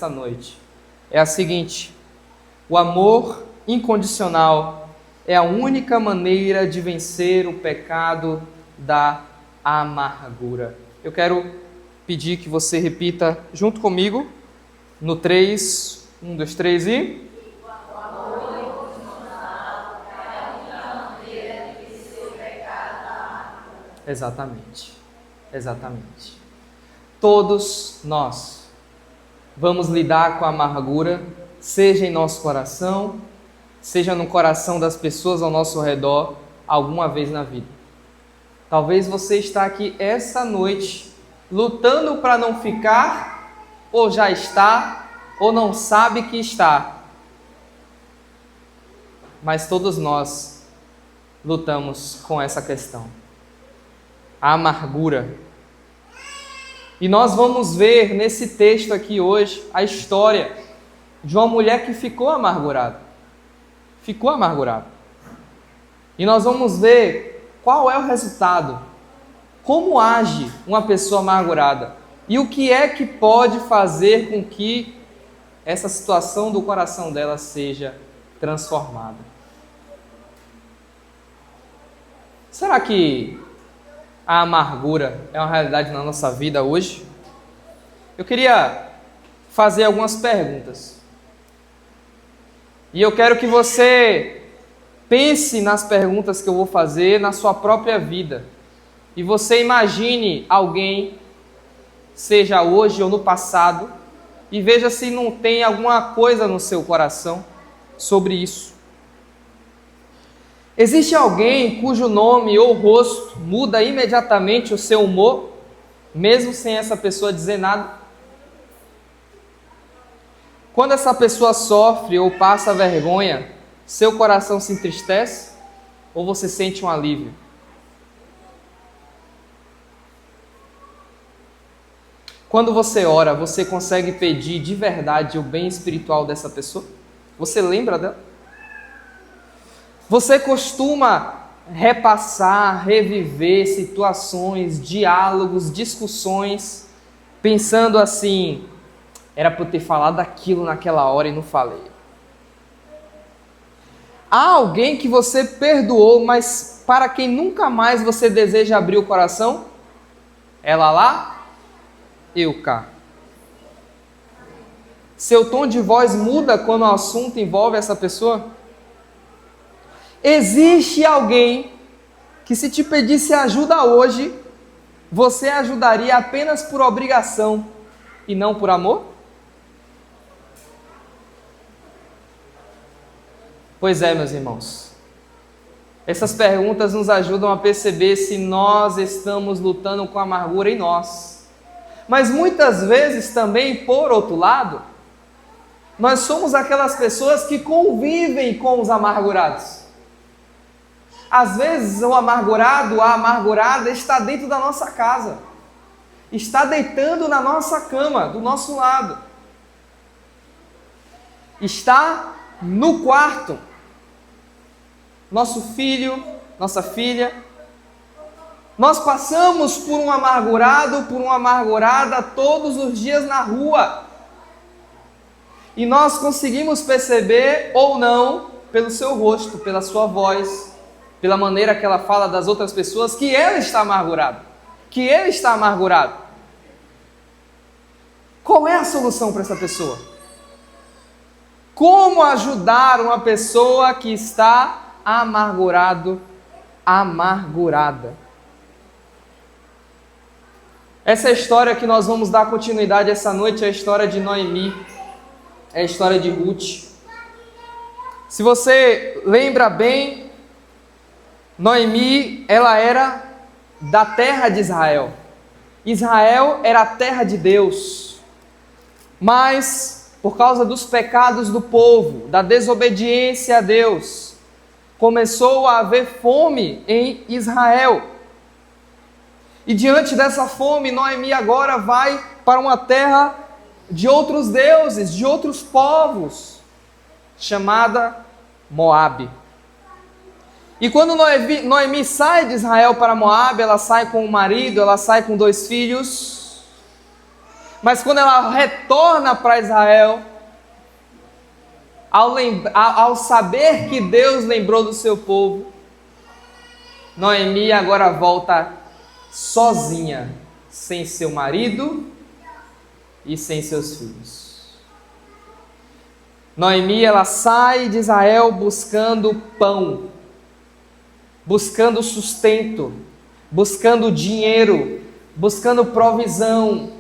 nesta noite é a seguinte: o amor incondicional é a única maneira de vencer o pecado da amargura. Eu quero pedir que você repita junto comigo no 3, 1, 2, 3 e... O amor incondicional é a única maneira de vencer o pecado da amargura. Exatamente. Todos nós vamos lidar com a amargura, seja em nosso coração, seja no coração das pessoas ao nosso redor, alguma vez na vida. Talvez você está aqui essa noite lutando para não ficar, ou já está, ou não sabe que está. Mas todos nós lutamos com essa questão, a amargura. E nós vamos ver nesse texto aqui hoje a história de uma mulher que ficou amargurada. E nós vamos ver qual é o resultado, como age uma pessoa amargurada e o que é que pode fazer com que essa situação do coração dela seja transformada. Será que a amargura é uma realidade na nossa vida hoje? Eu queria fazer algumas perguntas. E eu quero que você pense nas perguntas que eu vou fazer na sua própria vida. E você imagine alguém, seja hoje ou no passado, e veja se não tem alguma coisa no seu coração sobre isso. Existe alguém cujo nome ou rosto muda imediatamente o seu humor, mesmo sem essa pessoa dizer nada? Quando essa pessoa sofre ou passa vergonha, seu coração se entristece ou você sente um alívio? Quando você ora, você consegue pedir de verdade o bem espiritual dessa pessoa? Você lembra dela? Você costuma repassar, reviver situações, diálogos, discussões, pensando assim: era para eu ter falado aquilo naquela hora e não falei. Há alguém que você perdoou, mas para quem nunca mais você deseja abrir o coração? Ela lá, eu cá. Seu tom de voz muda quando o assunto envolve essa pessoa? Existe alguém que, se te pedisse ajuda hoje, você ajudaria apenas por obrigação e não por amor? Pois é, meus irmãos. Essas perguntas nos ajudam a perceber se nós estamos lutando com a amargura em nós. Mas muitas vezes também, por outro lado, nós somos aquelas pessoas que convivem com os amargurados. Às vezes o amargurado, a amargurada está dentro da nossa casa, está deitando na nossa cama, do nosso lado, está no quarto, nosso filho, nossa filha. Nós passamos por um amargurado, por uma amargurada todos os dias na rua, e nós conseguimos perceber ou não, pelo seu rosto, pela sua voz, pela maneira que ela fala das outras pessoas, que ela está amargurada, que ele está amargurado. Qual é a solução para essa pessoa? Como ajudar uma pessoa que está amargurado, amargurada? Essa história que nós vamos dar continuidade essa noite é a história de Noemi, é a história de Ruth. Se você lembra bem, Noemi, ela era da terra de Israel. Israel era a terra de Deus. Mas, por causa dos pecados do povo, da desobediência a Deus, começou a haver fome em Israel. E diante dessa fome, Noemi agora vai para uma terra de outros deuses, de outros povos, chamada Moabe. E quando Noemi sai de Israel para Moabe, ela sai com o marido, ela sai com 2 filhos. Mas quando ela retorna para Israel, ao saber que Deus lembrou do seu povo, Noemi agora volta sozinha, sem seu marido e sem seus filhos. Noemi, ela sai de Israel buscando pão, buscando sustento, buscando dinheiro, buscando provisão.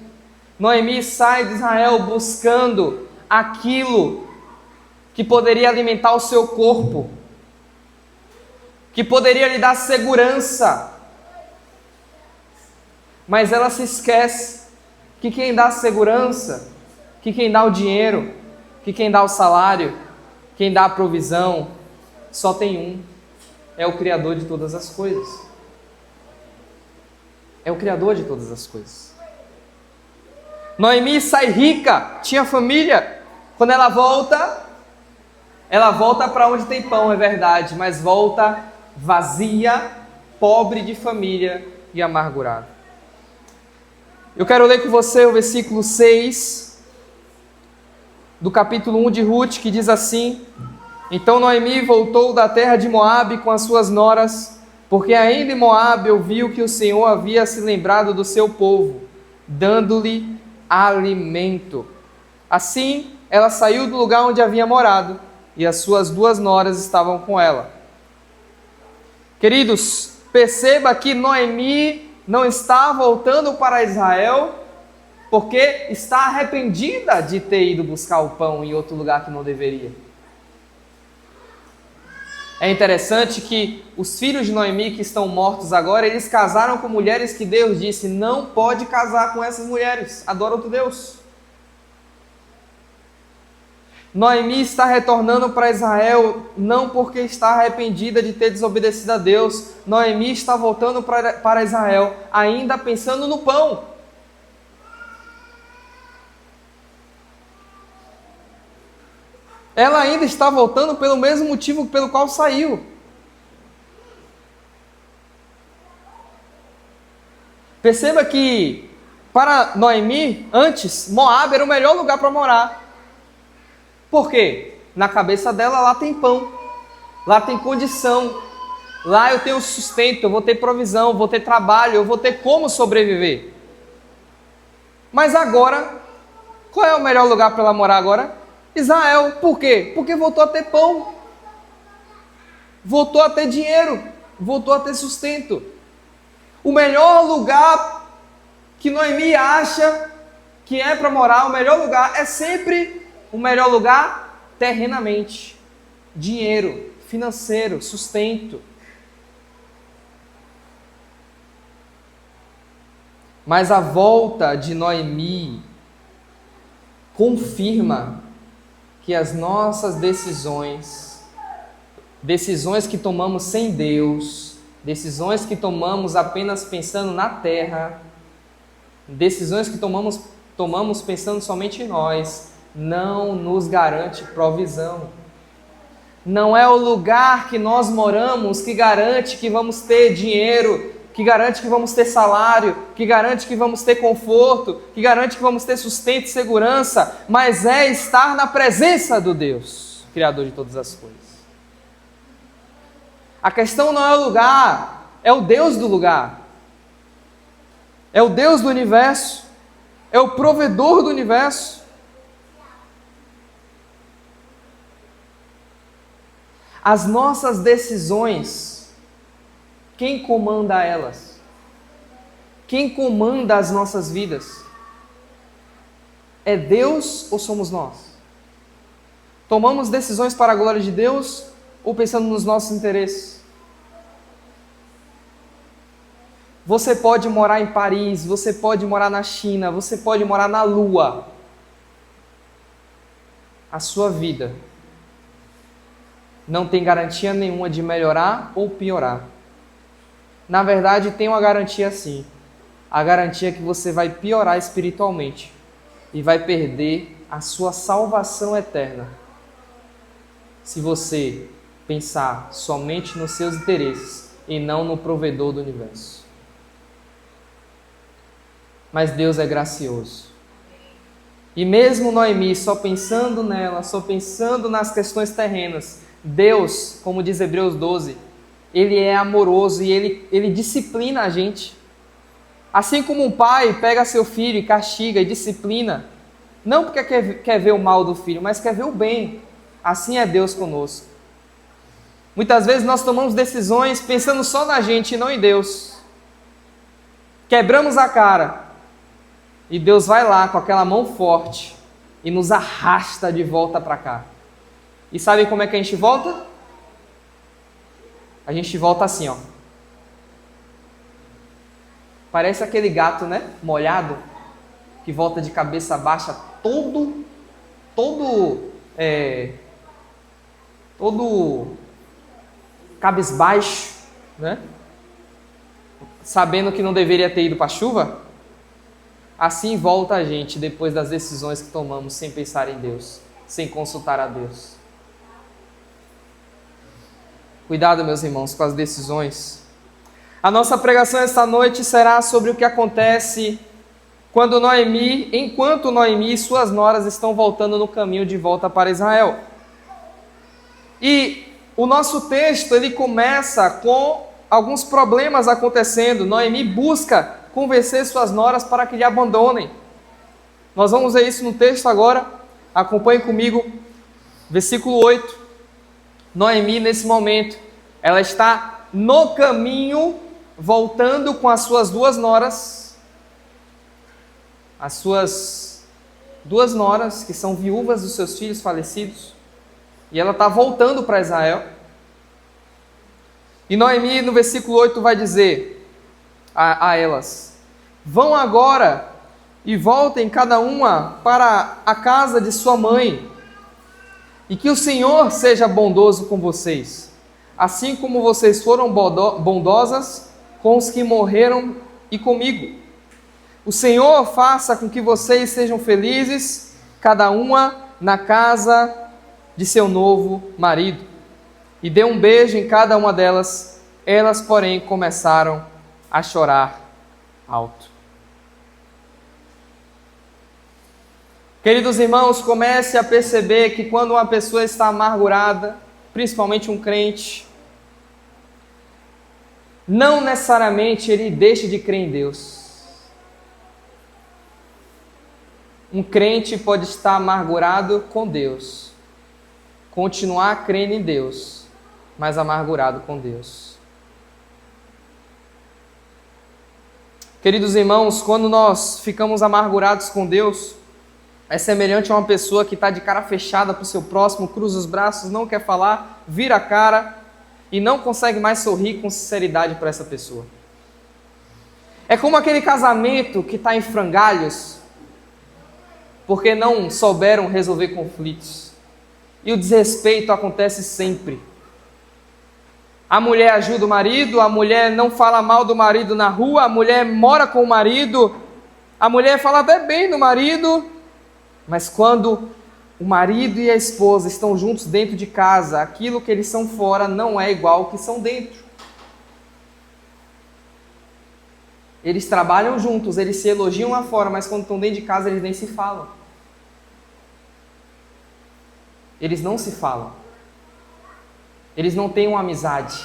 Noemi sai de Israel buscando aquilo que poderia alimentar o seu corpo, que poderia lhe dar segurança. Mas ela se esquece que quem dá segurança, que quem dá o dinheiro, que quem dá o salário, quem dá a provisão, só tem um: é o Criador de todas as coisas. É o Criador de todas as coisas. Noemi sai rica, tinha família. Quando ela volta para onde tem pão, é verdade, mas volta vazia, pobre de família e amargurada. Eu quero ler com você o versículo 6 do capítulo 1 de Ruth, que diz assim: Então Noemi voltou da terra de Moabe com as suas noras, porque ainda em Moabe ouviu que o Senhor havia se lembrado do seu povo, dando-lhe alimento. Assim, ela saiu do lugar onde havia morado, e as suas 2 noras estavam com ela. Queridos, perceba que Noemi não está voltando para Israel porque está arrependida de ter ido buscar o pão em outro lugar que não deveria. É interessante que os filhos de Noemi que estão mortos agora, eles casaram com mulheres que Deus disse: não pode casar com essas mulheres, adora outro Deus. Noemi está retornando para Israel não porque está arrependida de ter desobedecido a Deus. Noemi está voltando para Israel ainda pensando no pão. Ela ainda está voltando pelo mesmo motivo pelo qual saiu. Perceba que para Noemi, antes, Moabe era o melhor lugar para morar. Por quê? Na cabeça dela, lá tem pão, lá tem condição, lá eu tenho sustento, eu vou ter provisão, vou ter trabalho, eu vou ter como sobreviver. Mas agora, qual é o melhor lugar para ela morar agora? Israel. Por quê? Porque voltou a ter pão, voltou a ter dinheiro, voltou a ter sustento. O melhor lugar que Noemi acha que é para morar, o melhor lugar é sempre o melhor lugar terrenamente. Dinheiro, financeiro, sustento. Mas a volta de Noemi confirma que as nossas decisões que tomamos sem Deus, decisões que tomamos apenas pensando na terra, decisões que tomamos pensando somente em nós, não nos garante provisão. Não é o lugar que nós moramos que garante que vamos ter dinheiro, que garante que vamos ter salário, que garante que vamos ter conforto, que garante que vamos ter sustento e segurança, mas é estar na presença do Deus, Criador de todas as coisas. A questão não é o lugar, é o Deus do lugar. É o Deus do universo, é o provedor do universo. As nossas decisões, quem comanda elas? Quem comanda as nossas vidas? É Deus ou somos nós? Tomamos decisões para a glória de Deus ou pensando nos nossos interesses? Você pode morar em Paris, você pode morar na China, você pode morar na Lua. A sua vida não tem garantia nenhuma de melhorar ou piorar. Na verdade, tem uma garantia sim. A garantia é que você vai piorar espiritualmente e vai perder a sua salvação eterna se você pensar somente nos seus interesses e não no provedor do universo. Mas Deus é gracioso. E mesmo Noemi só pensando nela, só pensando nas questões terrenas, Deus, como diz Hebreus 12, Ele é amoroso e Ele disciplina a gente. Assim como um pai pega seu filho e castiga e disciplina, não porque quer ver o mal do filho, mas quer ver o bem. Assim é Deus conosco. Muitas vezes nós tomamos decisões pensando só na gente e não em Deus. Quebramos a cara e Deus vai lá com aquela mão forte e nos arrasta de volta para cá. E sabe como é que a gente volta? A gente volta assim, ó. Parece aquele gato, né? Molhado, que volta de cabeça baixa, todo cabisbaixo, né? Sabendo que não deveria ter ido para a chuva. Assim volta a gente depois das decisões que tomamos sem pensar em Deus, sem consultar a Deus. Cuidado, meus irmãos, com as decisões. A nossa pregação esta noite será sobre o que acontece enquanto Noemi e suas noras estão voltando no caminho de volta para Israel. E o nosso texto, ele começa com alguns problemas acontecendo. Noemi busca convencer suas noras para que lhe abandonem. Nós vamos ver isso no texto agora. Acompanhe comigo. Versículo 8. Noemi, nesse momento, ela está no caminho, voltando com as suas duas noras. As suas duas noras, que são viúvas dos seus filhos falecidos. E ela está voltando para Israel. E Noemi, no versículo 8, vai dizer a elas: vão agora e voltem cada uma para a casa de sua mãe, e que o Senhor seja bondoso com vocês, assim como vocês foram bondosas com os que morreram e comigo. O Senhor faça com que vocês sejam felizes, cada uma na casa de seu novo marido. E deu um beijo em cada uma delas. Elas, porém, começaram a chorar alto. Queridos irmãos, comece a perceber que quando uma pessoa está amargurada, principalmente um crente, não necessariamente ele deixa de crer em Deus. Um crente pode estar amargurado com Deus, continuar crendo em Deus, mas amargurado com Deus. Queridos irmãos, quando nós ficamos amargurados com Deus, é semelhante a uma pessoa que está de cara fechada para o seu próximo, cruza os braços, não quer falar, vira a cara e não consegue mais sorrir com sinceridade para essa pessoa. É como aquele casamento que está em frangalhos, porque não souberam resolver conflitos. E o desrespeito acontece sempre. A mulher ajuda o marido, a mulher não fala mal do marido na rua, a mulher mora com o marido, a mulher fala até bem do marido, mas quando o marido e a esposa estão juntos dentro de casa, aquilo que eles são fora não é igual ao que são dentro. Eles trabalham juntos, eles se elogiam lá fora, mas quando estão dentro de casa eles nem se falam. Eles não se falam. Eles não têm uma amizade.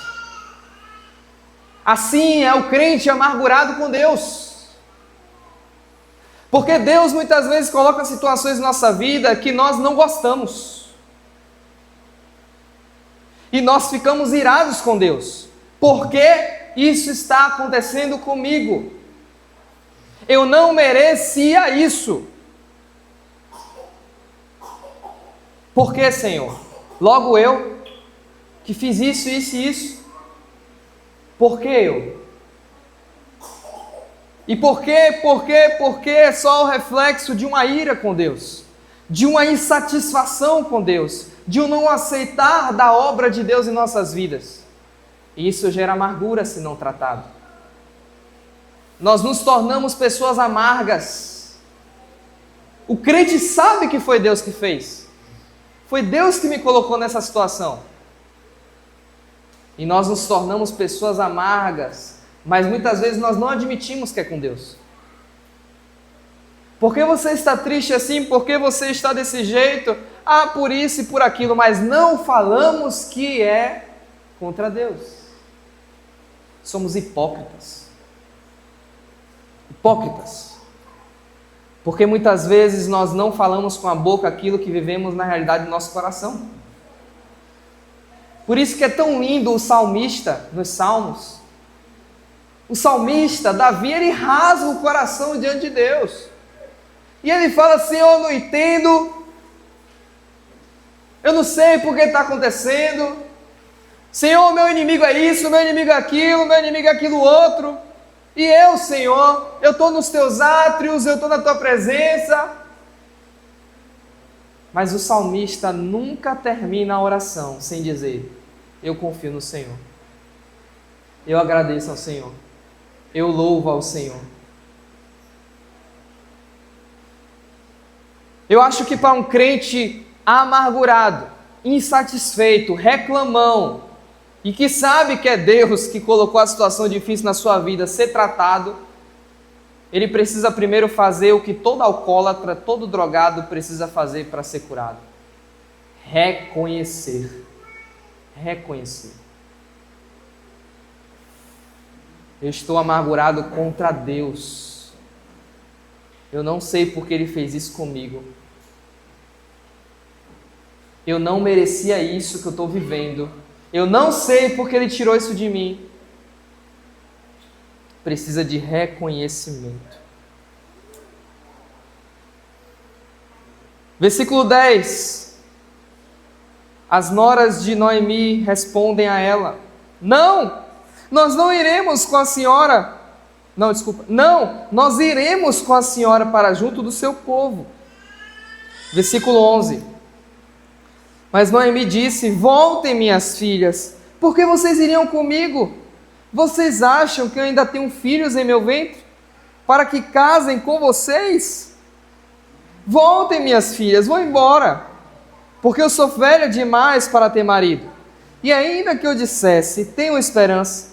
Assim é o crente amargurado com Deus. Porque Deus muitas vezes coloca situações na nossa vida que nós não gostamos. E nós ficamos irados com Deus. Por que isso está acontecendo comigo? Eu não merecia isso. Por que, Senhor? Logo eu, que fiz isso, isso e isso. Por que eu? E por que é só o reflexo de uma ira com Deus, de uma insatisfação com Deus, de um não aceitar da obra de Deus em nossas vidas. E isso gera amargura se não tratado. Nós nos tornamos pessoas amargas. O crente sabe que foi Deus que fez. Foi Deus que me colocou nessa situação. E nós nos tornamos pessoas amargas, mas muitas vezes nós não admitimos que é com Deus. Por que você está triste assim? Por que você está desse jeito? Ah, por isso e por aquilo, mas não falamos que é contra Deus. Somos hipócritas. Hipócritas. Porque muitas vezes nós não falamos com a boca aquilo que vivemos na realidade do nosso coração. Por isso que é tão lindo o salmista nos Salmos. O salmista, Davi, ele rasga o coração diante de Deus. E ele fala: Senhor, eu não entendo, eu não sei por que está acontecendo. Senhor, meu inimigo é isso, meu inimigo é aquilo, meu inimigo é aquilo outro. E eu, Senhor, eu estou nos teus átrios, eu estou na tua presença. Mas o salmista nunca termina a oração sem dizer: eu confio no Senhor, eu agradeço ao Senhor, eu louvo ao Senhor. Eu acho que para um crente amargurado, insatisfeito, reclamão, e que sabe que é Deus que colocou a situação difícil na sua vida ser tratado, ele precisa primeiro fazer o que todo alcoólatra, todo drogado precisa fazer para ser curado: reconhecer. Reconhecer. Eu estou amargurado contra Deus. Eu não sei porque Ele fez isso comigo. Eu não merecia isso que eu estou vivendo. Eu não sei porque Ele tirou isso de mim. Precisa de reconhecimento. Versículo 10. As noras de Noemi respondem a ela: não, nós não iremos com a senhora. Não, nós iremos com a senhora para junto do seu povo. Versículo 11. Mas Noemi disse: voltem, minhas filhas, porque vocês iriam comigo? Vocês acham que eu ainda tenho filhos em meu ventre, para que casem com vocês? Voltem, minhas filhas, vão embora, porque eu sou velha demais para ter marido. E ainda que eu dissesse: tenho esperança,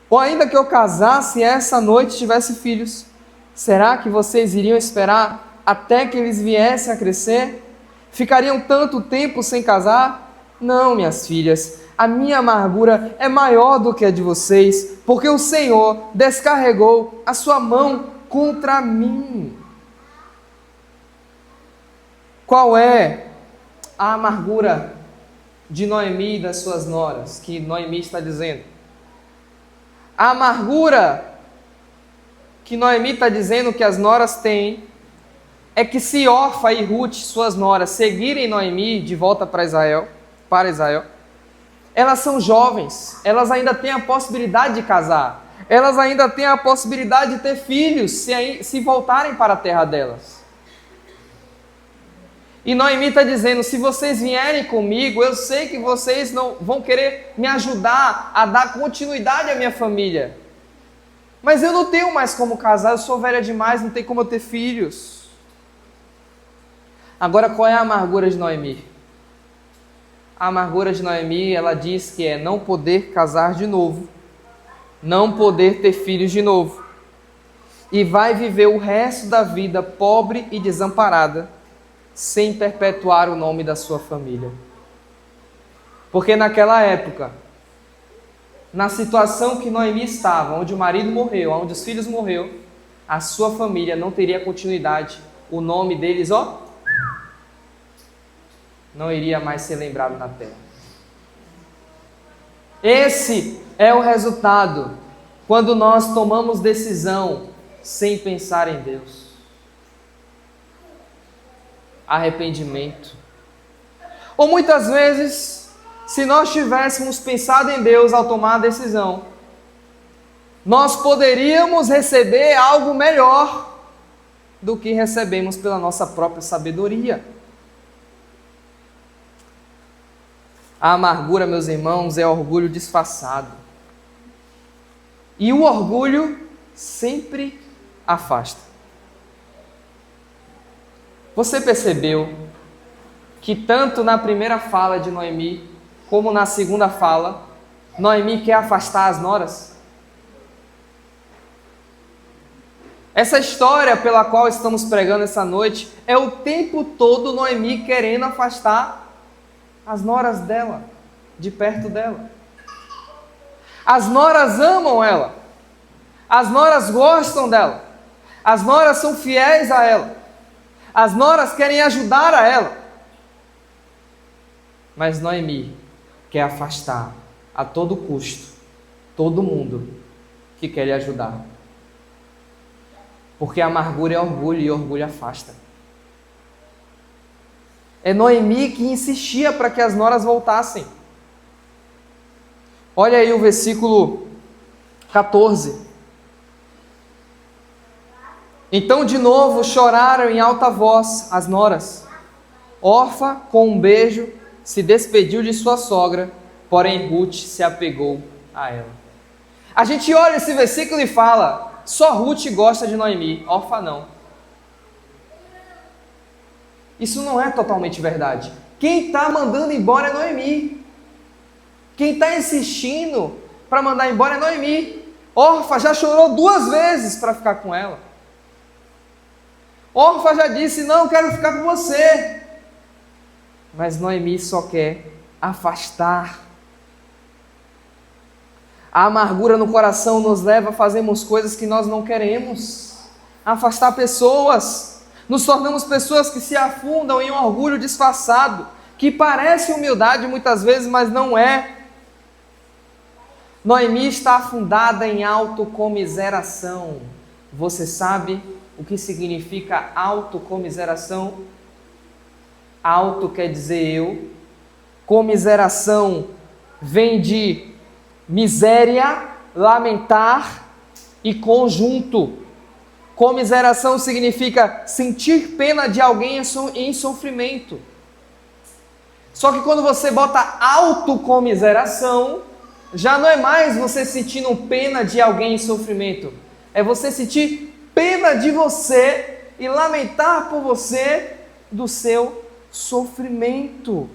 ou ainda que eu casasse e essa noite tivesse filhos, será que vocês iriam esperar até que eles viessem a crescer? Ficariam tanto tempo sem casar? Não, minhas filhas, a minha amargura é maior do que a de vocês, porque o Senhor descarregou a sua mão contra mim. Qual é a amargura de Noemi e das suas noras, que Noemi está dizendo? A amargura que Noemi está dizendo que as noras têm é que se Orfa e Ruth, suas noras, seguirem Noemi de volta para Israel, elas são jovens, elas ainda têm a possibilidade de casar, elas ainda têm a possibilidade de ter filhos se voltarem para a terra delas. E Noemi está dizendo: se vocês vierem comigo, eu sei que vocês não vão querer me ajudar a dar continuidade à minha família, mas eu não tenho mais como casar, eu sou velha demais, não tem como eu ter filhos. Agora, qual é a amargura de Noemi? A amargura de Noemi, ela diz que é não poder casar de novo, não poder ter filhos de novo, e vai viver o resto da vida pobre e desamparada, sem perpetuar o nome da sua família. Porque naquela época, na situação que Noemi estava, onde o marido morreu, onde os filhos morreram, a sua família não teria continuidade. O nome deles, não iria mais ser lembrado na terra. Esse é o resultado quando nós tomamos decisão sem pensar em Deus. Arrependimento. Ou muitas vezes, se nós tivéssemos pensado em Deus ao tomar a decisão, nós poderíamos receber algo melhor do que recebemos pela nossa própria sabedoria. A amargura, meus irmãos, é orgulho disfarçado. E o orgulho sempre afasta. Você percebeu que tanto na primeira fala de Noemi, como na segunda fala, Noemi quer afastar as noras? Essa história pela qual estamos pregando essa noite é o tempo todo Noemi querendo afastar as noras dela, de perto dela. As noras amam ela. As noras gostam dela. As noras são fiéis a ela. As noras querem ajudar a ela. Mas Noemi quer afastar a todo custo todo mundo que quer lhe ajudar. Porque a amargura é orgulho e orgulho afasta. É Noemi que insistia para que as noras voltassem. Olha aí o versículo 14. Então de novo choraram em alta voz as noras. Orfa, com um beijo, se despediu de sua sogra, porém Ruth se apegou a ela. A gente olha esse versículo e fala, só Ruth gosta de Noemi, Orfa não. Isso não é totalmente verdade. Quem está mandando embora é Noemi. Quem está insistindo para mandar embora é Noemi. Orfa já chorou 2 vezes para ficar com ela. Orfa já disse, não, quero ficar com você. Mas Noemi só quer afastar. A amargura no coração nos leva a fazermos coisas que nós não queremos. Afastar pessoas. Nos tornamos pessoas que se afundam em um orgulho disfarçado, que parece humildade muitas vezes, mas não é. Noemi está afundada em autocomiseração. Você sabe o que significa autocomiseração? Auto quer dizer eu. Comiseração vem de miséria, lamentar e conjunto. Comiseração significa sentir pena de alguém em sofrimento. Só que quando você bota autocomiseração, já não é mais você sentindo pena de alguém em sofrimento. É você sentir pena de você e lamentar por você do seu sofrimento.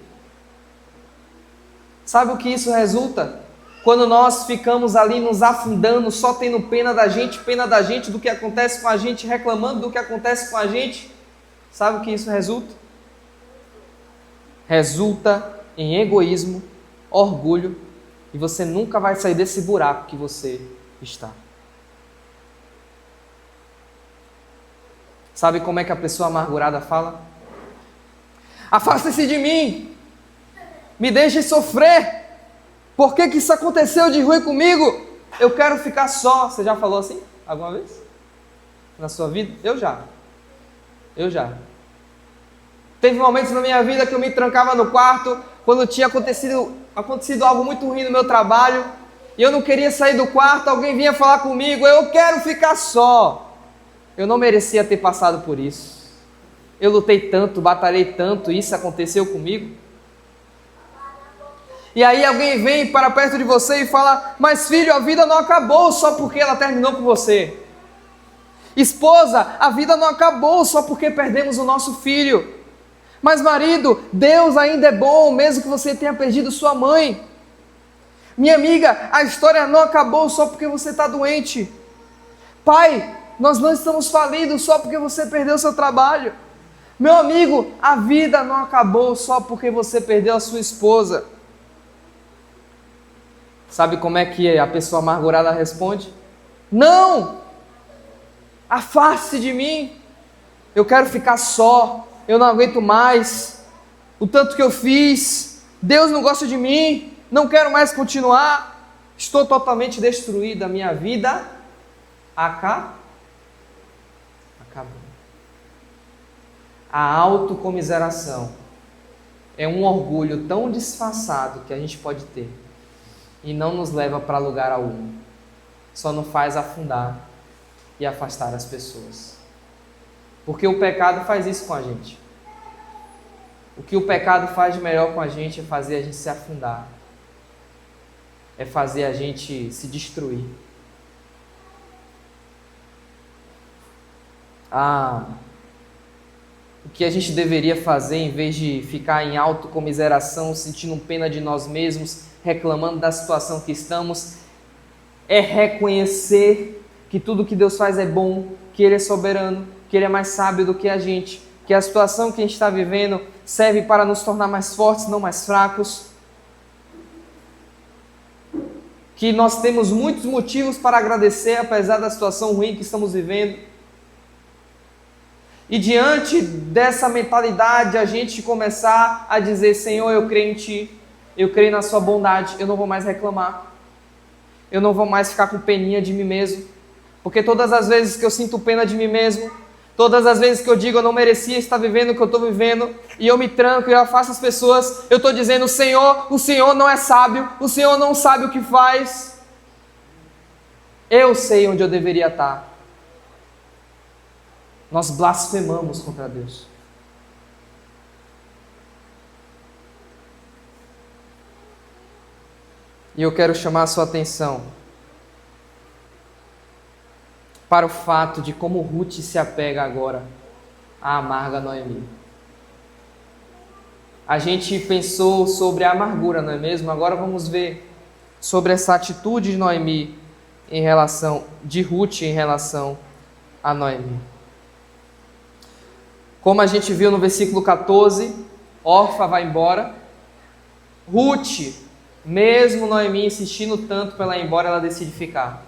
Sabe o que isso resulta? Quando nós ficamos ali nos afundando, só tendo pena da gente do que acontece com a gente, reclamando do que acontece com a gente, sabe o que isso resulta? Resulta em egoísmo, orgulho, e você nunca vai sair desse buraco que você está. Sabe como é que a pessoa amargurada fala? Afasta-se de mim, me deixe sofrer. Por que isso aconteceu de ruim comigo? Eu quero ficar só. Você já falou assim alguma vez? Na sua vida? Eu já. Teve momentos na minha vida que eu me trancava no quarto, quando tinha acontecido algo muito ruim no meu trabalho, e eu não queria sair do quarto, alguém vinha falar comigo, eu quero ficar só. Eu não merecia ter passado por isso. Eu lutei tanto, batalhei tanto, isso aconteceu comigo. E aí alguém vem para perto de você e fala, mas filho, a vida não acabou só porque ela terminou com você. Esposa, a vida não acabou só porque perdemos o nosso filho. Mas marido, Deus ainda é bom, mesmo que você tenha perdido sua mãe. Minha amiga, a história não acabou só porque você está doente. Pai, nós não estamos falidos só porque você perdeu seu trabalho. Meu amigo, a vida não acabou só porque você perdeu a sua esposa. Sabe como é que a pessoa amargurada responde? Não! Afaste de mim! Eu quero ficar só, eu não aguento mais. O tanto que eu fiz, Deus não gosta de mim, não quero mais continuar. Estou totalmente destruída, minha vida acabou. A autocomiseração é um orgulho tão disfarçado que a gente pode ter e não nos leva para lugar algum. Só nos faz afundar e afastar as pessoas. Porque o pecado faz isso com a gente. O que o pecado faz de melhor com a gente é fazer a gente se afundar. É fazer a gente se destruir. O que a gente deveria fazer, em vez de ficar em autocomiseração, sentindo pena de nós mesmos, reclamando da situação que estamos, é reconhecer que tudo que Deus faz é bom, que Ele é soberano, que Ele é mais sábio do que a gente, que a situação que a gente está vivendo serve para nos tornar mais fortes, não mais fracos, que nós temos muitos motivos para agradecer, apesar da situação ruim que estamos vivendo. E diante dessa mentalidade, a gente começar a dizer: Senhor, eu creio em Ti, eu creio na Sua bondade, eu não vou mais reclamar, eu não vou mais ficar com peninha de mim mesmo, porque todas as vezes que eu sinto pena de mim mesmo, todas as vezes que eu digo eu não merecia estar vivendo o que eu estou vivendo, e eu me tranco e eu afasto as pessoas, eu estou dizendo: Senhor, o Senhor não é sábio, o Senhor não sabe o que faz. Eu sei onde eu deveria estar. Nós blasfemamos contra Deus. E eu quero chamar a sua atenção para o fato de como Ruth se apega agora à amarga Noemi. A gente pensou sobre a amargura, não é mesmo? Agora vamos ver sobre essa atitude de Noemi de Ruth em relação a Noemi. Como a gente viu no versículo 14, Orfa vai embora. Ruth, mesmo Noemi insistindo tanto para ela ir embora, ela decide ficar.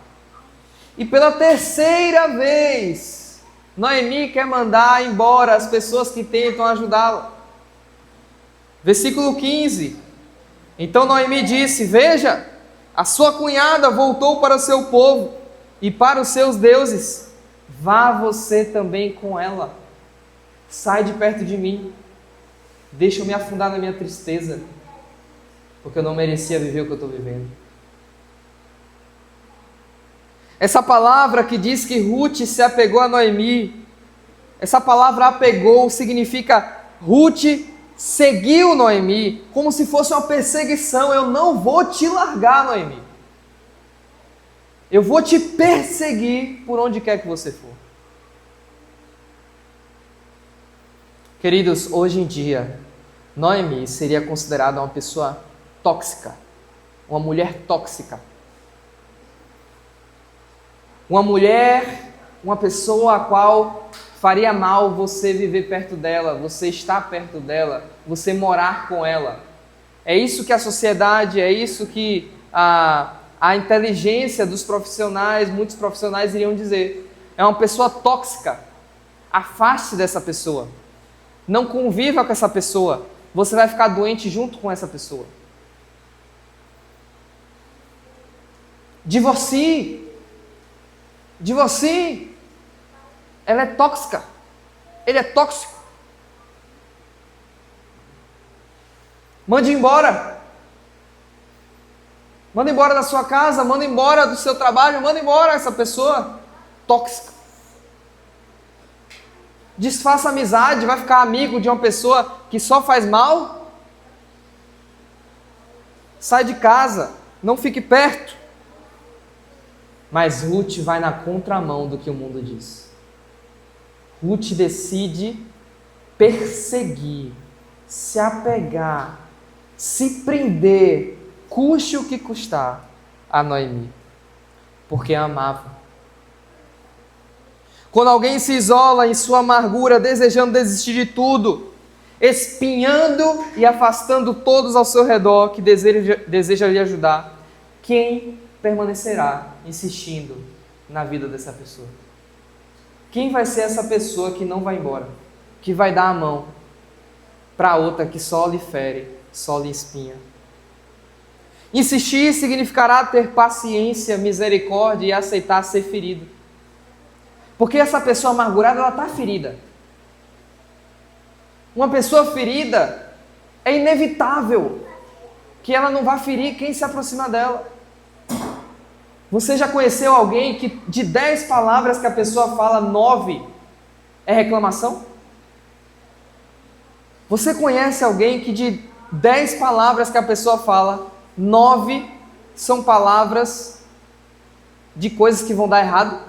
E pela terceira vez, Noemi quer mandar embora as pessoas que tentam ajudá-la. Versículo 15. Então Noemi disse: Veja, a sua cunhada voltou para o seu povo e para os seus deuses. Vá você também com ela. Sai de perto de mim. Deixa eu me afundar na minha tristeza, porque eu não merecia viver o que eu estou vivendo. Essa palavra que diz que Ruth se apegou a Noemi, essa palavra apegou significa Ruth seguiu Noemi como se fosse uma perseguição. Eu não vou te largar, Noemi. Eu vou te perseguir por onde quer que você for. Queridos, hoje em dia, Noemi seria considerada uma pessoa tóxica, uma mulher tóxica. Uma pessoa a qual faria mal você viver perto dela, você estar perto dela, você morar com ela. É isso que a sociedade, é isso que a inteligência dos profissionais, muitos profissionais iriam dizer. É uma pessoa tóxica. Afaste dessa pessoa. Não conviva com essa pessoa. Você vai ficar doente junto com essa pessoa. Divorcie. Divorcie. Ela é tóxica. Ele é tóxico. Mande embora. Manda embora da sua casa, manda embora do seu trabalho, manda embora essa pessoa tóxica. Desfaça amizade, vai ficar amigo de uma pessoa que só faz mal? Sai de casa, não fique perto. Mas Ruth vai na contramão do que o mundo diz. Ruth decide perseguir, se apegar, se prender, custe o que custar, a Noemi, porque a amava. Quando alguém se isola em sua amargura, desejando desistir de tudo, espinhando e afastando todos ao seu redor que deseja lhe ajudar, quem permanecerá insistindo na vida dessa pessoa? Quem vai ser essa pessoa que não vai embora, que vai dar a mão para outra que só lhe fere, só lhe espinha? Insistir significará ter paciência, misericórdia e aceitar ser ferido. Porque essa pessoa amargurada, ela está ferida. Uma pessoa ferida, é inevitável que ela não vá ferir quem se aproxima dela. Você já conheceu alguém que de 10 palavras que a pessoa fala, 9 é reclamação? Você conhece alguém que de 10 palavras que a pessoa fala, 9 são palavras de coisas que vão dar errado?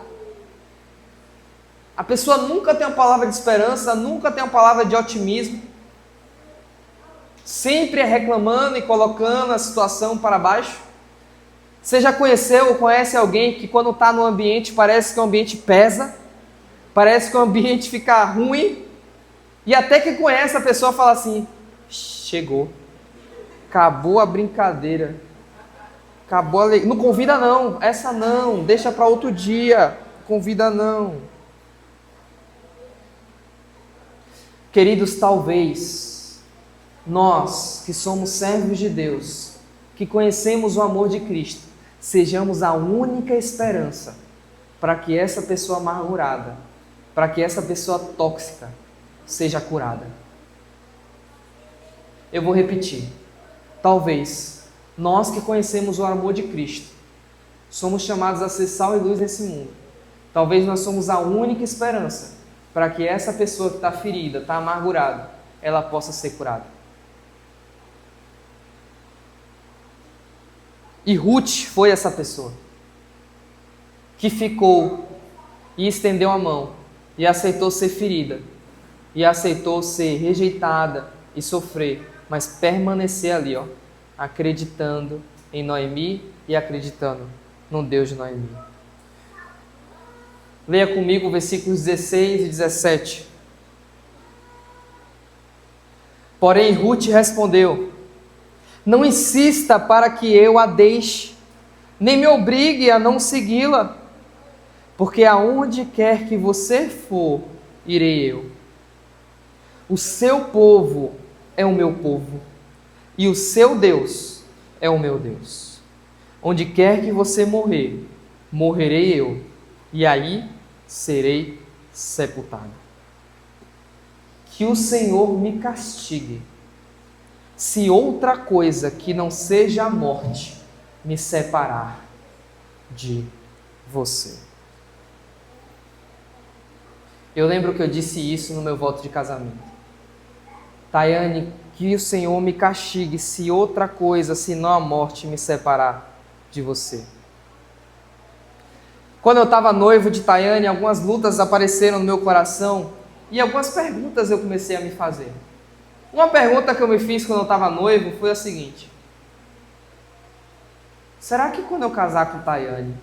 A pessoa nunca tem uma palavra de esperança, nunca tem uma palavra de otimismo. Sempre é reclamando e colocando a situação para baixo. Você já conheceu ou conhece alguém que quando está no ambiente parece que o ambiente pesa? Parece que o ambiente fica ruim. E até que conhece a pessoa fala assim: chegou. Acabou a brincadeira. Acabou a Não convida não. Essa não. Deixa para outro dia. Convida não. Queridos, talvez nós que somos servos de Deus, que conhecemos o amor de Cristo, sejamos a única esperança para que essa pessoa amargurada, para que essa pessoa tóxica seja curada. Eu vou repetir. Talvez nós que conhecemos o amor de Cristo, somos chamados a ser sal e luz nesse mundo. Talvez nós somos a única esperança para que essa pessoa que está ferida, está amargurada, ela possa ser curada. E Ruth foi essa pessoa que ficou e estendeu a mão e aceitou ser ferida e aceitou ser rejeitada e sofrer, mas permanecer ali, acreditando em Noemi e acreditando no Deus de Noemi. Leia comigo versículos 16 e 17. Porém, Ruth respondeu: não insista para que eu a deixe, nem me obrigue a não segui-la, porque aonde quer que você for, irei eu. O seu povo é o meu povo, e o seu Deus é o meu Deus. Onde quer que você morrer, morrerei eu, e aí serei sepultado. Que o Senhor me castigue, se outra coisa que não seja a morte me separar de você. Eu lembro que eu disse isso no meu voto de casamento. Tayane, que o Senhor me castigue se outra coisa, senão a morte, me separar de você. Quando eu estava noivo de Tayane, algumas lutas apareceram no meu coração e algumas perguntas eu comecei a me fazer. Uma pergunta que eu me fiz quando eu estava noivo foi a seguinte: será que quando eu casar com Tayane,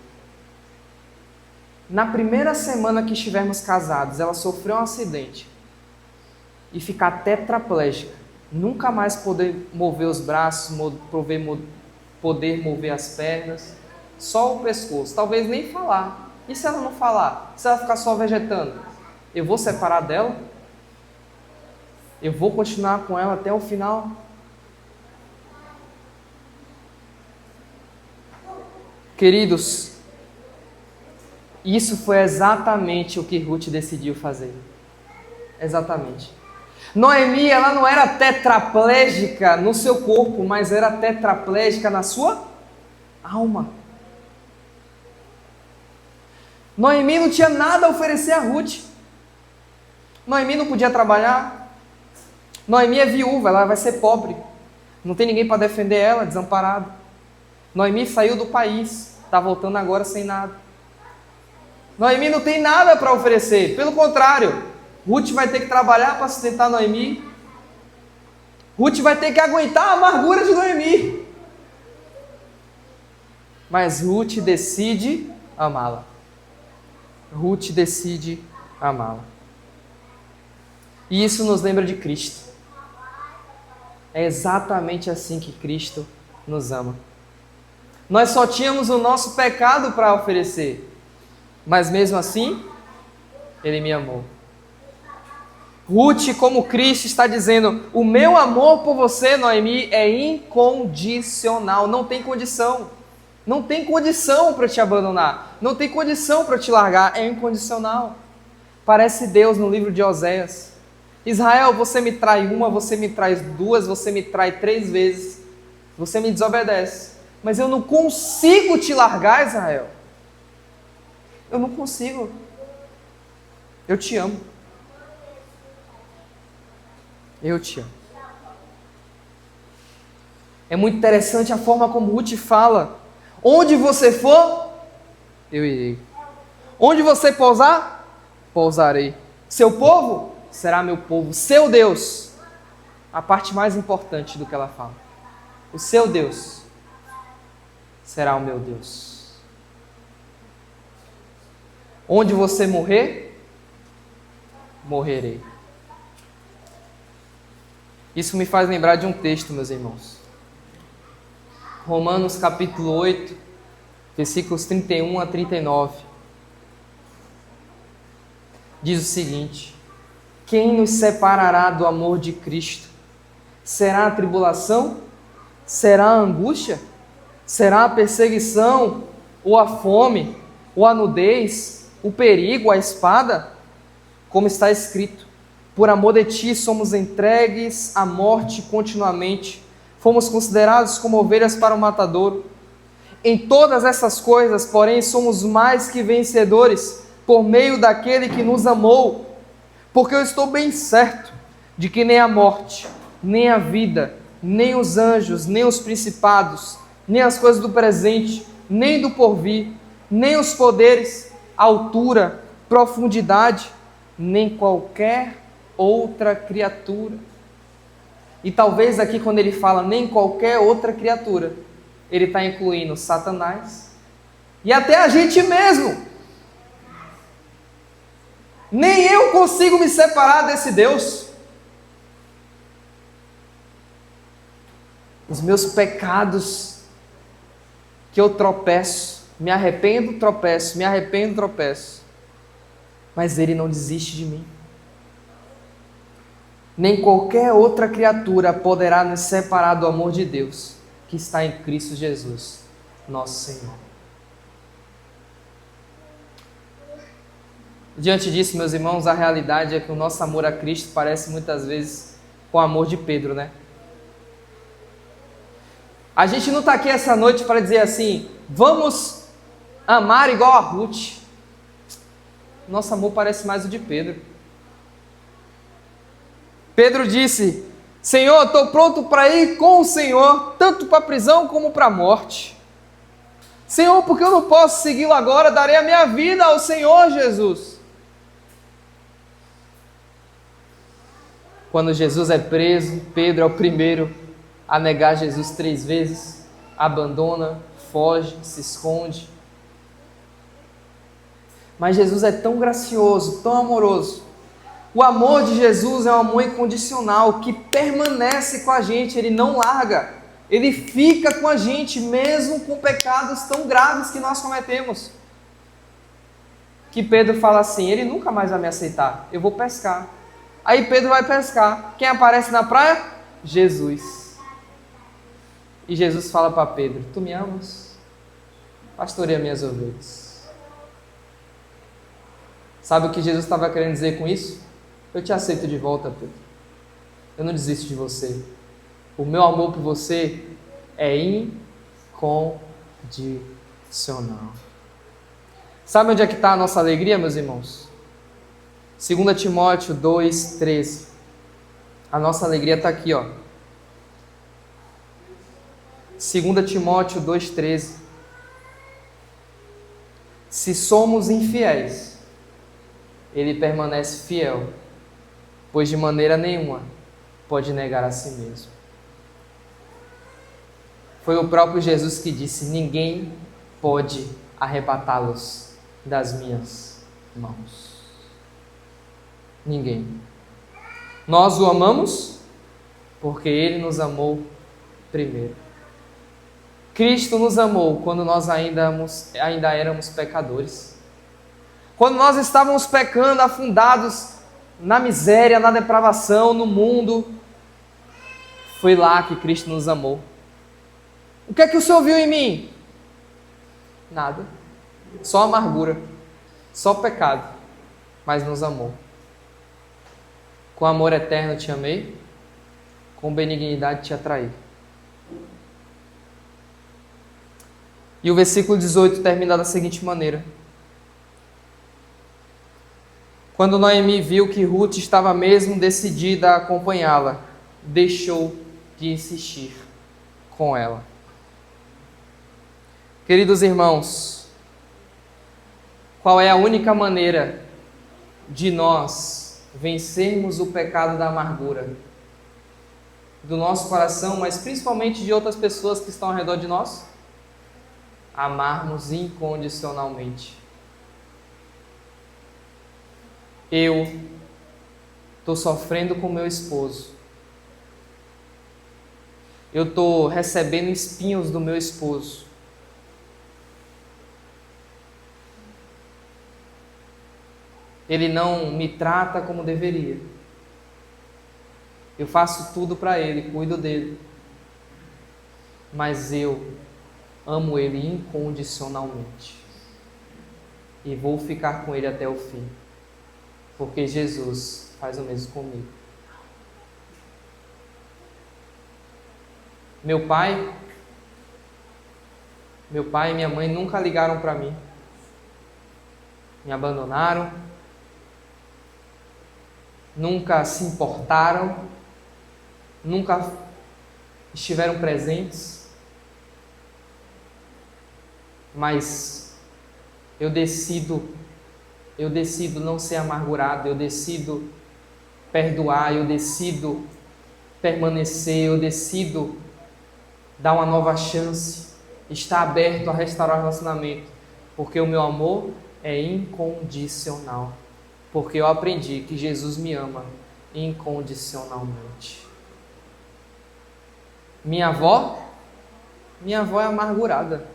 na primeira semana que estivermos casados, ela sofreu um acidente e ficar tetraplégica, nunca mais poder mover os braços, poder mover as pernas, só o pescoço, talvez nem falar. E se ela não falar? Se ela ficar só vegetando? Eu vou separar dela? Eu vou continuar com ela até o final? Queridos, isso foi exatamente o que Ruth decidiu fazer. Exatamente. Noemi, ela não era tetraplégica no seu corpo, mas era tetraplégica na sua alma. Noemi não tinha nada a oferecer a Ruth. Noemi não podia trabalhar. Noemi é viúva, ela vai ser pobre. Não tem ninguém para defender ela, desamparada. Noemi saiu do país, está voltando agora sem nada. Noemi não tem nada para oferecer, pelo contrário, Ruth vai ter que trabalhar para sustentar Noemi. Ruth vai ter que aguentar a amargura de Noemi. Mas Ruth decide amá-la. Ruth decide amá-la. E isso nos lembra de Cristo. É exatamente assim que Cristo nos ama. Nós só tínhamos o nosso pecado para oferecer, mas mesmo assim, Ele me amou. Ruth, como Cristo, está dizendo: o meu amor por você, Noemi, é incondicional. Não tem condição. Não tem condição para te abandonar. Não tem condição para te largar. É incondicional. Parece Deus no livro de Oséias. Israel, você me trai uma, você me trai duas, você me trai 3 vezes. Você me desobedece. Mas eu não consigo te largar, Israel. Eu não consigo. Eu te amo. Eu te amo. É muito interessante a forma como Ruth fala: onde você for, eu irei. Onde você pousar, pousarei. Seu povo será meu povo. Seu Deus, a parte mais importante do que ela fala, o seu Deus será o meu Deus. Onde você morrer, morrerei. Isso me faz lembrar de um texto, meus irmãos. Romanos capítulo 8, versículos 31 a 39. Diz o seguinte: quem nos separará do amor de Cristo? Será a tribulação? Será a angústia? Será a perseguição? Ou a fome? Ou a nudez? O perigo? A espada? Como está escrito: por amor de ti somos entregues à morte continuamente, fomos considerados como ovelhas para o matadouro. Em todas essas coisas, porém, somos mais que vencedores, por meio daquele que nos amou. Porque eu estou bem certo de que nem a morte, nem a vida, nem os anjos, nem os principados, nem as coisas do presente, nem do porvir, nem os poderes, altura, profundidade, nem qualquer outra criatura. E talvez aqui, quando ele fala nem qualquer outra criatura, ele está incluindo Satanás e até a gente mesmo. Nem eu consigo me separar desse Deus. Os meus pecados que eu tropeço, me arrependo, tropeço, me arrependo, tropeço. Mas Ele não desiste de mim. Nem qualquer outra criatura poderá nos separar do amor de Deus que está em Cristo Jesus, nosso Senhor. Diante disso, meus irmãos, a realidade é que o nosso amor a Cristo parece muitas vezes com o amor de Pedro, né? A gente não está aqui essa noite para dizer assim, vamos amar igual a Ruth. Nosso amor parece mais o de Pedro. Pedro disse: Senhor, estou pronto para ir com o Senhor, tanto para a prisão como para a morte. Senhor, porque eu não posso segui-lo agora, darei a minha vida ao Senhor Jesus. Quando Jesus é preso, Pedro é o primeiro a negar Jesus 3 vezes, abandona, foge, se esconde. Mas Jesus é tão gracioso, tão amoroso. O amor de Jesus é um amor incondicional, que permanece com a gente, Ele não larga. Ele fica com a gente, mesmo com pecados tão graves que nós cometemos. Que Pedro fala assim, Ele nunca mais vai me aceitar, eu vou pescar. Aí Pedro vai pescar. Quem aparece na praia? Jesus. E Jesus fala para Pedro, tu me amas? Pastoreia minhas ovelhas. Sabe o que Jesus estava querendo dizer com isso? Eu te aceito de volta, Pedro. Eu não desisto de você. O meu amor por você é incondicional. Sabe onde é que está a nossa alegria, meus irmãos? 2 Timóteo 2,13. A nossa alegria está aqui, ó. 2 Timóteo 2,13. Se somos infiéis, Ele permanece fiel, pois de maneira nenhuma pode negar a si mesmo. Foi o próprio Jesus que disse, ninguém pode arrebatá-los das minhas mãos. Ninguém. Nós o amamos porque Ele nos amou primeiro. Cristo nos amou quando nós ainda éramos pecadores. Quando nós estávamos pecando, afundados na miséria, na depravação, no mundo, foi lá que Cristo nos amou. O que é que o Senhor viu em mim? Nada. Só amargura, só pecado, mas nos amou. Com amor eterno te amei, com benignidade te atraí. E o versículo 18 termina da seguinte maneira. Quando Noemi viu que Ruth estava mesmo decidida a acompanhá-la, deixou de insistir com ela. Queridos irmãos, qual é a única maneira de nós vencermos o pecado da amargura do nosso coração, mas principalmente de outras pessoas que estão ao redor de nós? Amarmos incondicionalmente. Eu estou sofrendo com meu esposo. Eu estou recebendo espinhos do meu esposo. Ele não me trata como deveria. Eu faço tudo para ele, cuido dele. Mas eu amo ele incondicionalmente. E vou ficar com ele até o fim. Porque Jesus faz o mesmo comigo. Meu pai e minha mãe nunca ligaram para mim. Me abandonaram. Nunca se importaram. Nunca estiveram presentes. Mas eu decido não ser amargurado, eu decido perdoar, eu decido permanecer, eu decido dar uma nova chance, estar aberto a restaurar o relacionamento, porque o meu amor é incondicional, porque eu aprendi que Jesus me ama incondicionalmente. Minha avó é amargurada.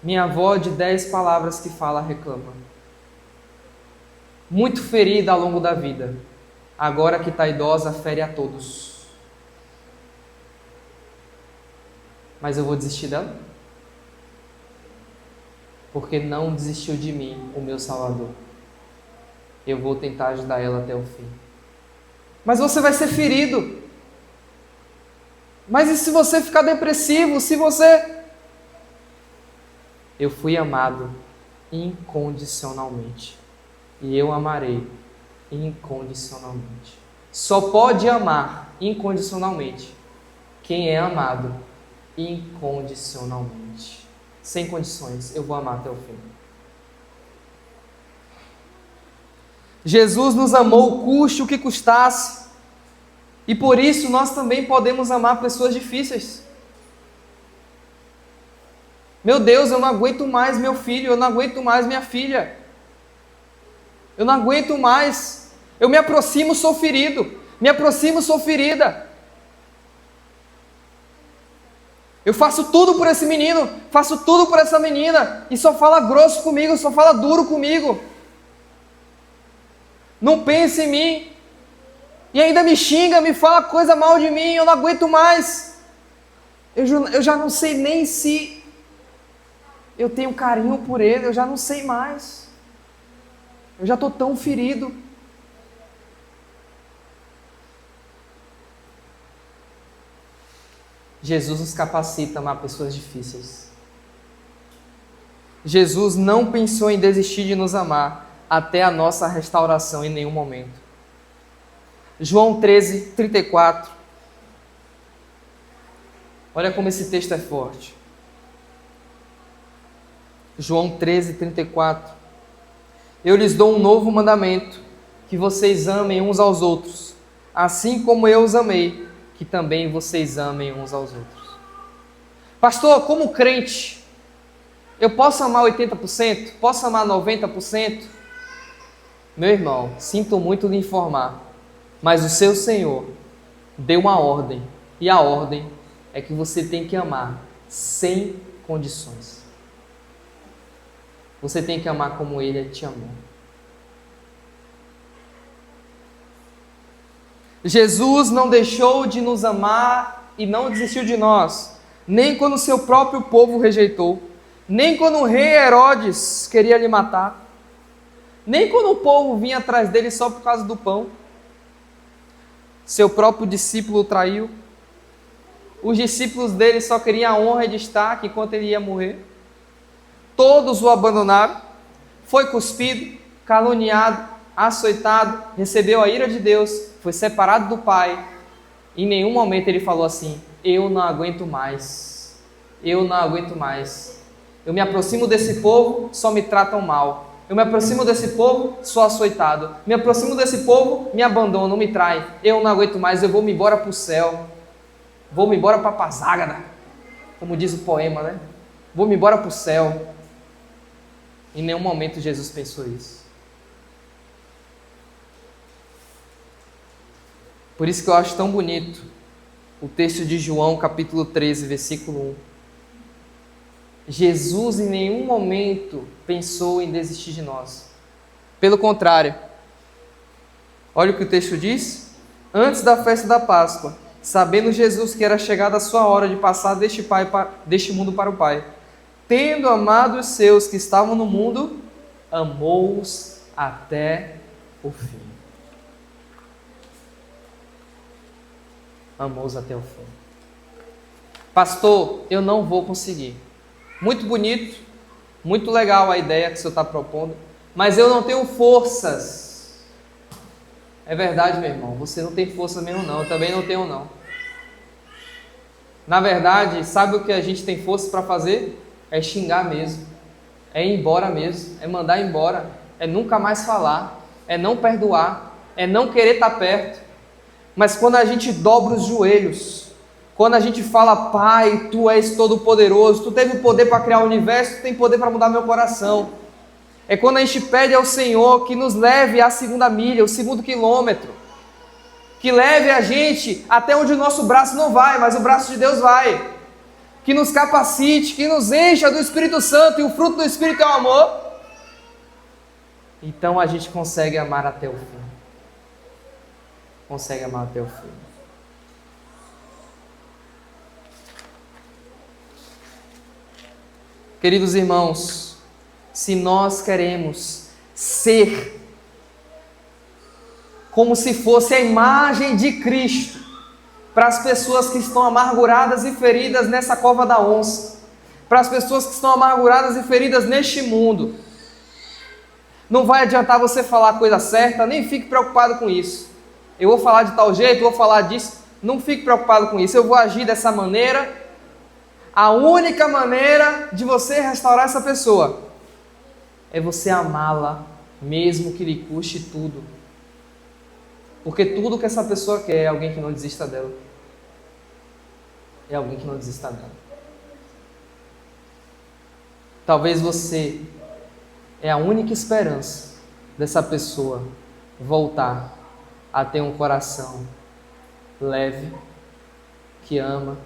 Minha avó, de 10 palavras que fala, reclama. Muito ferida ao longo da vida. Agora que está idosa, fere a todos. Mas eu vou desistir dela? Porque não desistiu de mim, o meu Salvador. Eu vou tentar ajudar ela até o fim. Mas você vai ser ferido. Mas e se você ficar depressivo? Se você... Eu fui amado incondicionalmente. E eu amarei incondicionalmente. Só pode amar incondicionalmente quem é amado incondicionalmente. Sem condições, eu vou amar até o fim. Jesus nos amou, custe o que custasse. E por isso nós também podemos amar pessoas difíceis. Meu Deus, eu não aguento mais meu filho, eu não aguento mais minha filha. Eu não aguento mais. Eu me aproximo, sou ferido. Me aproximo, sou ferida. Eu faço tudo por esse menino, faço tudo por essa menina, e só fala grosso comigo, só fala duro comigo. Não pensa em mim. E ainda me xinga, me fala coisa mal de mim, eu não aguento mais. Eu já não sei nem se eu tenho carinho por ele, eu já não sei mais. Eu já estou tão ferido. Jesus nos capacita a amar pessoas difíceis. Jesus não pensou em desistir de nos amar até a nossa restauração em nenhum momento. João 13, 34. Olha como esse texto é forte. João 13, 34. Eu lhes dou um novo mandamento, que vocês amem uns aos outros, assim como eu os amei, que também vocês amem uns aos outros. Pastor, como crente, eu posso amar 80%? Posso amar 90%? Meu irmão, sinto muito lhe informar, mas o seu Senhor deu uma ordem, e a ordem é que você tem que amar sem condições. Você tem que amar como Ele te amou. Jesus não deixou de nos amar e não desistiu de nós, nem quando seu próprio povo o rejeitou, nem quando o rei Herodes queria lhe matar, nem quando o povo vinha atrás dele só por causa do pão. Seu próprio discípulo o traiu. Os discípulos dele só queriam a honra e destaque enquanto ele ia morrer. Todos o abandonaram, foi cuspido, caluniado, açoitado, recebeu a ira de Deus, foi separado do Pai. Em nenhum momento ele falou assim: eu não aguento mais, eu não aguento mais. Eu me aproximo desse povo, só me tratam mal. Eu me aproximo desse povo, sou açoitado. Me aproximo desse povo, me abandonam, me traem. Eu não aguento mais, eu vou me embora para o céu. Vou me embora para Pazágada, como diz o poema, né? Vou me embora para o céu. Em nenhum momento Jesus pensou isso. Por isso que eu acho tão bonito o texto de João, capítulo 13, versículo 1. Jesus em nenhum momento pensou em desistir de nós. Pelo contrário, olha o que o texto diz. Antes da festa da Páscoa, sabendo Jesus que era chegada a sua hora de passar deste mundo para o Pai, tendo amado os seus que estavam no mundo, amou-os até o fim. Amou-os até o fim. Pastor, eu não vou conseguir. Muito bonito, muito legal a ideia que o senhor está propondo, mas eu não tenho forças. É verdade, meu irmão, você não tem força mesmo não, eu também não tenho não. Na verdade, sabe o que a gente tem força para fazer? É xingar mesmo, é ir embora mesmo, é mandar embora, é nunca mais falar, é não perdoar, é não querer estar perto. Mas quando a gente dobra os joelhos, quando a gente fala, Pai, Tu és todo poderoso, Tu teve poder para criar o universo, Tu tem poder para mudar meu coração. É quando a gente pede ao Senhor que nos leve à segunda milha, o segundo quilômetro, que leve a gente até onde o nosso braço não vai, mas o braço de Deus vai, que nos capacite, que nos encha do Espírito Santo, e o fruto do Espírito é o amor. Então a gente consegue amar até o fim. Consegue amar até o fim. Queridos irmãos, se nós queremos ser como se fosse a imagem de Cristo para as pessoas que estão amarguradas e feridas nessa cova da onça, para as pessoas que estão amarguradas e feridas neste mundo, não vai adiantar você falar a coisa certa, nem fique preocupado com isso. Eu vou falar de tal jeito, vou falar disso, não fique preocupado com isso, eu vou agir dessa maneira. A única maneira de você restaurar essa pessoa é você amá-la, mesmo que lhe custe tudo. Porque tudo que essa pessoa quer é alguém que não desista dela. É alguém que não desista dela. Talvez você é a única esperança dessa pessoa voltar a ter um coração leve, que ama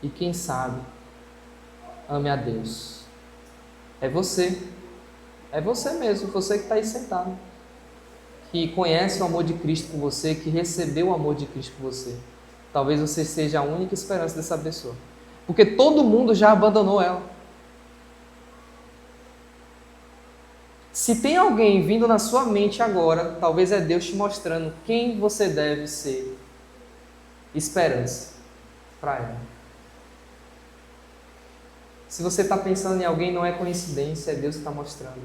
e, quem sabe, ame a Deus. É você mesmo, você que está aí sentado, que conhece o amor de Cristo por você, que recebeu o amor de Cristo por você. Talvez você seja a única esperança dessa pessoa, porque todo mundo já abandonou ela. Se tem alguém vindo na sua mente agora, talvez é Deus te mostrando quem você deve ser esperança para ela. Se você está pensando em alguém, não é coincidência, é Deus que está mostrando.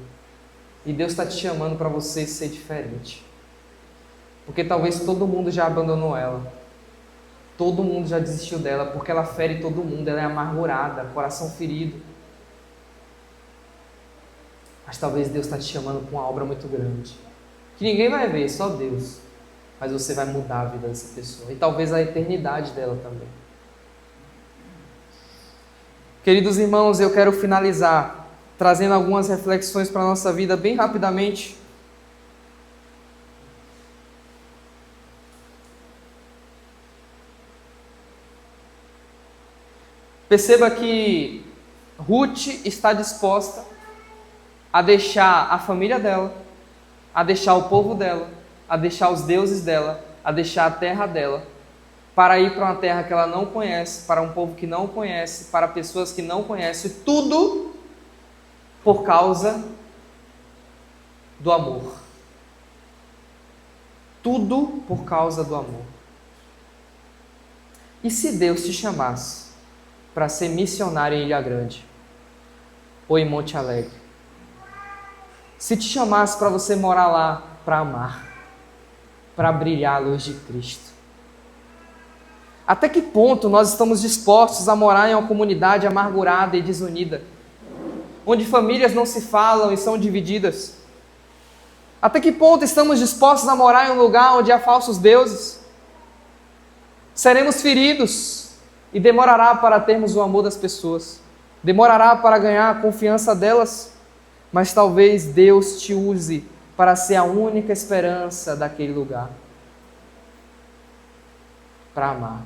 E Deus está te chamando para você ser diferente. Porque talvez todo mundo já abandonou ela. Todo mundo já desistiu dela, porque ela fere todo mundo, ela é amargurada, coração ferido. Mas talvez Deus está te chamando para uma obra muito grande, que ninguém vai ver, só Deus. Mas você vai mudar a vida dessa pessoa, e talvez a eternidade dela também. Queridos irmãos, eu quero finalizar trazendo algumas reflexões para a nossa vida bem rapidamente. Perceba que Ruth está disposta a deixar a família dela, a deixar o povo dela, a deixar os deuses dela, a deixar a terra dela, para ir para uma terra que ela não conhece, para um povo que não conhece, para pessoas que não conhecem, tudo por causa do amor. Tudo por causa do amor. E se Deus te chamasse para ser missionário em Ilha Grande ou em Monte Alegre? Se te chamasse para você morar lá, para amar, para brilhar a luz de Cristo? Até que ponto nós estamos dispostos a morar em uma comunidade amargurada e desunida, onde famílias não se falam e são divididas? Até que ponto estamos dispostos a morar em um lugar onde há falsos deuses? Seremos feridos e demorará para termos o amor das pessoas, demorará para ganhar a confiança delas, mas talvez Deus te use para ser a única esperança daquele lugar. para amar.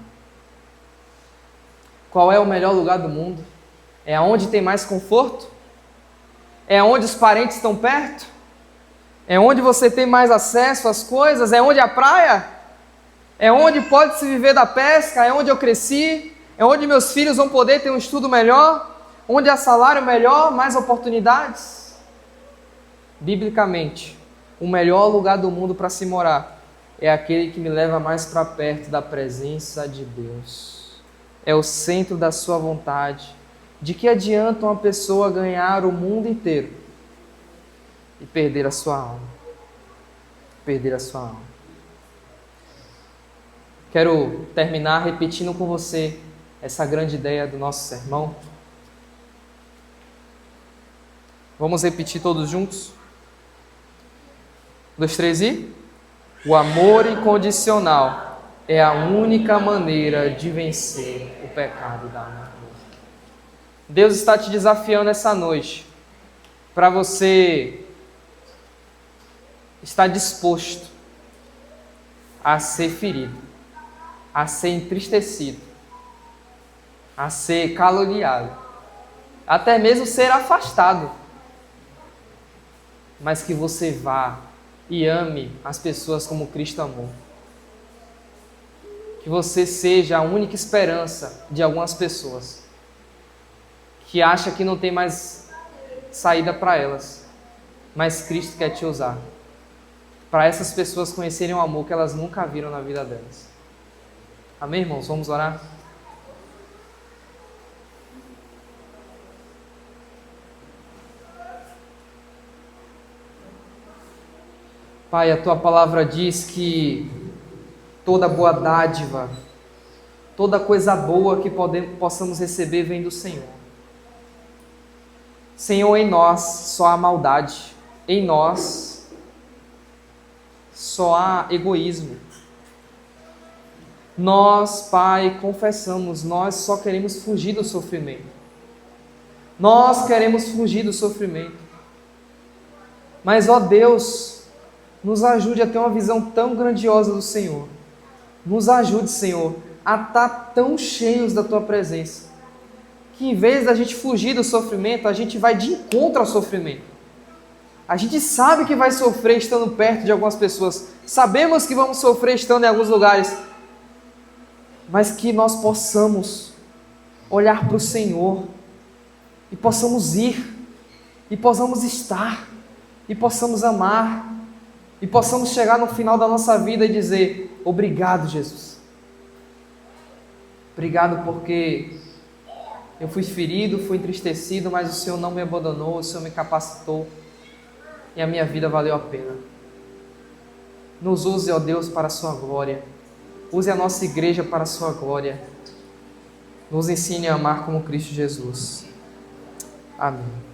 Qual é o melhor lugar do mundo? É onde tem mais conforto? É onde os parentes estão perto? É onde você tem mais acesso às coisas? É onde a praia? É onde pode se viver da pesca? É onde eu cresci? É onde meus filhos vão poder ter um estudo melhor? Onde há salário melhor, mais oportunidades? Biblicamente, o melhor lugar do mundo para se morar é aquele que me leva mais para perto da presença de Deus. É o centro da sua vontade. De que adianta uma pessoa ganhar o mundo inteiro e perder a sua alma? Perder a sua alma. Quero terminar repetindo com você essa grande ideia do nosso sermão. Vamos repetir todos juntos? 1, 2, 3 e... O amor incondicional é a única maneira de vencer o pecado da amargura. Deus está te desafiando essa noite para você estar disposto a ser ferido, a ser entristecido, a ser caluniado, até mesmo ser afastado, mas que você vá e ame as pessoas como Cristo amou. Que você seja a única esperança de algumas pessoas que acham que não tem mais saída para elas, mas Cristo quer te usar para essas pessoas conhecerem o amor que elas nunca viram na vida delas. Amém, irmãos? Vamos orar? Pai, a Tua palavra diz que toda boa dádiva, toda coisa boa que possamos receber vem do Senhor. Senhor, em nós só há maldade, em nós só há egoísmo. Nós, Pai, confessamos, nós só queremos fugir do sofrimento. Nós queremos fugir do sofrimento. Mas, ó Deus, nos ajude a ter uma visão tão grandiosa do Senhor. Nos ajude, Senhor, a estar tão cheios da Tua presença, que em vez da gente fugir do sofrimento, a gente vai de encontro ao sofrimento. A gente sabe que vai sofrer estando perto de algumas pessoas. Sabemos que vamos sofrer estando em alguns lugares. Mas que nós possamos olhar para o Senhor e possamos ir, e possamos estar, e possamos amar, e possamos chegar no final da nossa vida e dizer: obrigado, Jesus. Obrigado porque eu fui ferido, fui entristecido, mas o Senhor não me abandonou, o Senhor me capacitou e a minha vida valeu a pena. Nos use, ó Deus, para a sua glória. Use a nossa igreja para a sua glória. Nos ensine a amar como Cristo Jesus. Amém.